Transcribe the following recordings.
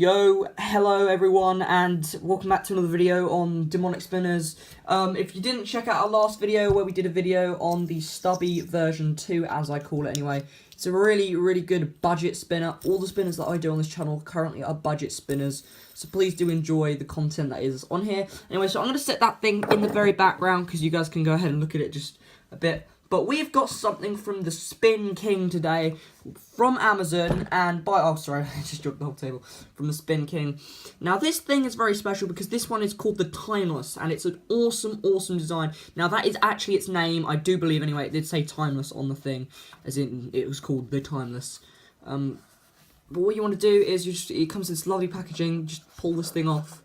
Yo, hello everyone, and welcome back to another video on demonic spinners. If you didn't check out our last video where we did a video on the Stubby version 2, as I call it anyway, it's a really good budget spinner. All the spinners that I do on this channel currently are budget spinners, so please do enjoy the content that is on here. Anyway, so I'm going to set that thing in the very background because you guys can go ahead and look at it just a bit. But we've got something from the Spin King today, from Amazon, and oh sorry, I just dropped the whole table, from the Spin King. Now this thing is very special because this one is called the Timeless, and it's an awesome design. Now that is actually its name, I do believe anyway, it did say Timeless on the thing, as in it was called the Timeless. But what you want to do is, it comes in this lovely packaging, just pull this thing off.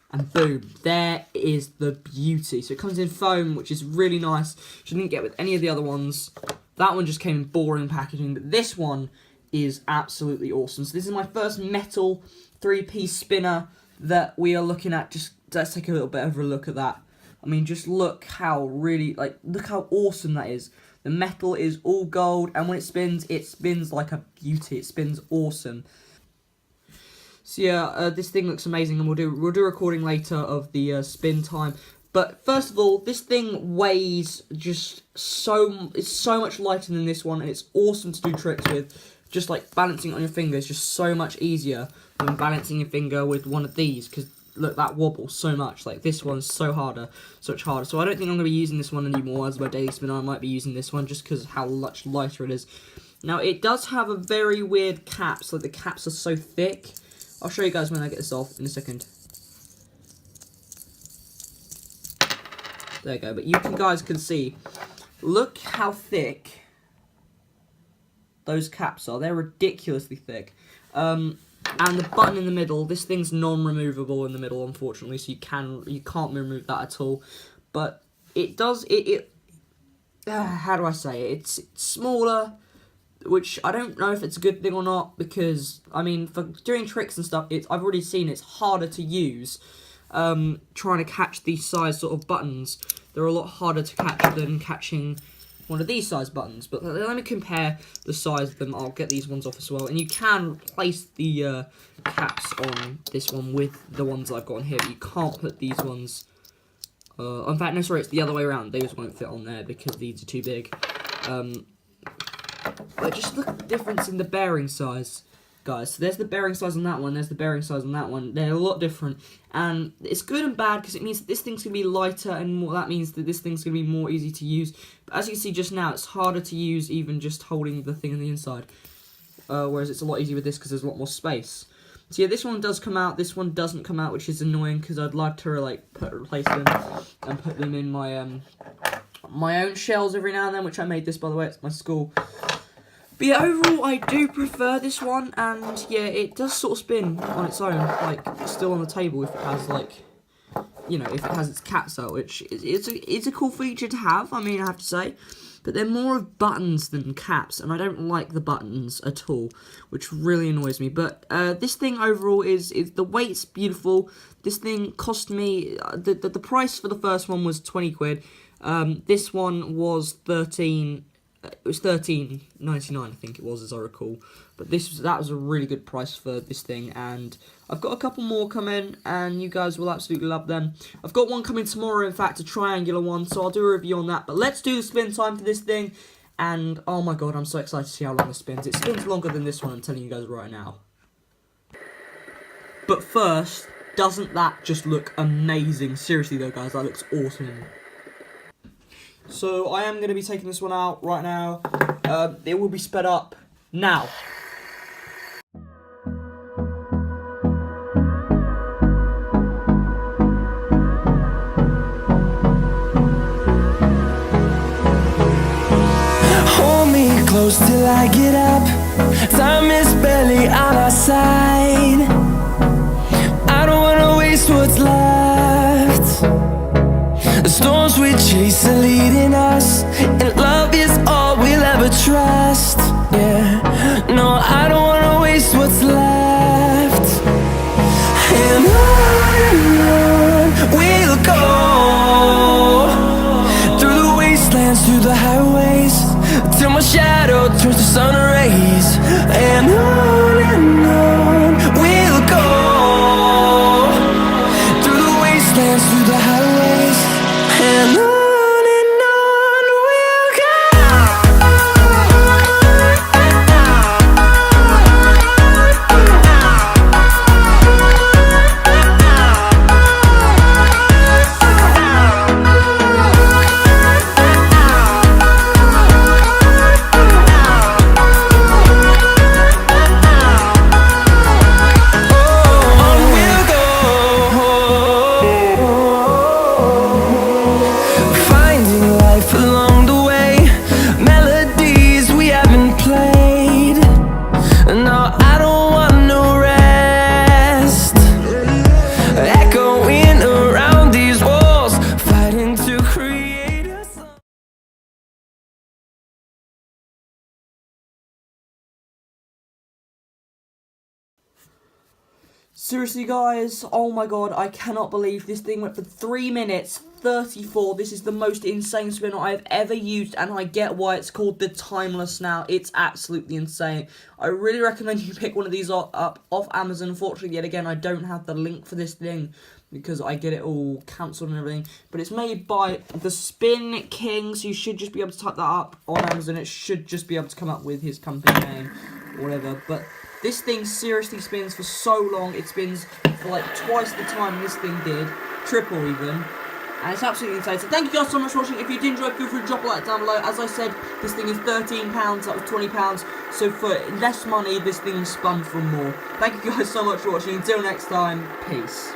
And boom, there is the beauty. So it comes in foam, which is really nice. Which you didn't get with any of the other ones. That one just came in boring packaging, but this one is absolutely awesome. So this is my first metal 3-piece spinner that we are looking at. Just let's take a little bit of a look at that. I mean, just look how look how awesome that is. The metal is all gold, and when it spins like a beauty. It spins awesome. So yeah, this thing looks amazing, and we'll do a recording later of the spin time. But first of all, this thing weighs it's so much lighter than this one, and it's awesome to do tricks with. Just like balancing it on your finger is just so much easier than balancing your finger with one of these, because look, that wobbles so much. Like this one's so much harder. So I don't think I'm going to be using this one anymore as my daily spinner. I might be using this one just because how much lighter it is. Now it does have a very weird cap, so the caps are so thick. I'll show you guys when I get this off in a second. There you go, but you guys can see, look how thick those caps are. They're ridiculously thick. And the button in the middle, this thing's non-removable in the middle, unfortunately, so you can't remove that at all. But it does, how do I say it? It's smaller, which I don't know if it's a good thing or not, because, I mean, for doing tricks and stuff, I've already seen it's harder to use. Trying to catch these size sort of buttons, they're a lot harder to catch than catching one of these size buttons. But let me compare the size of them. I'll get these ones off as well. And you can replace the caps on this one with the ones I've got on here, but you can't put these ones... in fact, no, sorry, it's the other way around. Those won't fit on there because these are too big. But just look at the difference in the bearing size, guys. So there's the bearing size on that one, there's the bearing size on that one. They're a lot different. And it's good and bad because it means that this thing's going to be lighter, and that means that this thing's going to be more easy to use. But as you can see just now, it's harder to use even just holding the thing on the inside. Whereas it's a lot easier with this because there's a lot more space. So yeah, this one does come out, this one doesn't come out, which is annoying because I'd like to replace them and put them in my my own shells every now and then, which I made this, by the way, it's my school. But yeah, overall, I do prefer this one, and yeah, it does sort of spin on its own, like, still on the table if it has, like, you know, if it has its caps out, which it's a cool feature to have, I mean, I have to say. But they're more of buttons than caps, and I don't like the buttons at all, which really annoys me. But this thing overall is the weight's beautiful. This thing cost me, the price for the first one was 20 quid. This one was it was $13.99, I think it was, as I recall. But that was a really good price for this thing, and I've got a couple more coming, and you guys will absolutely love them. I've got one coming tomorrow, in fact, a triangular one, so I'll do a review on that. But let's do the spin time for this thing, and oh my god, I'm so excited to see how long it spins. It spins longer than this one, I'm telling you guys right now. But first, doesn't that just look amazing? Seriously though, guys, that looks awesome. So I am going to be taking this one out right now. It will be sped up now. Hold me close till I get up. Time is barely on our side. I don't wanna waste what's left. The storms we chase are leading us, and love is all we'll ever trust. Yeah, no, I don't wanna waste what's left. And on we'll go, through the wastelands, through the highways, till my shadow turns to sun rays. And on we'll go. dance through the highways, and on we'll go. Seriously guys, oh my god, I cannot believe this thing went for 3 minutes 34. This is the most insane spinner I've ever used, and I get why it's called the Timeless now. It's absolutely insane. I really recommend you pick one of these up off Amazon. Unfortunately, yet again, I don't have the link for this thing because I get it all cancelled and everything. But it's made by the Spin King, so you should just be able to type that up on Amazon. It should just be able to come up with his company name or whatever. But this thing seriously spins for so long. It spins for like twice the time this thing did, triple even, and it's absolutely insane. So thank you guys so much for watching. If you did enjoy, feel free to drop a like down below. As I said, this thing is £13, that was £20, so for less money, this thing spun for more. Thank you guys so much for watching. Until next time, peace.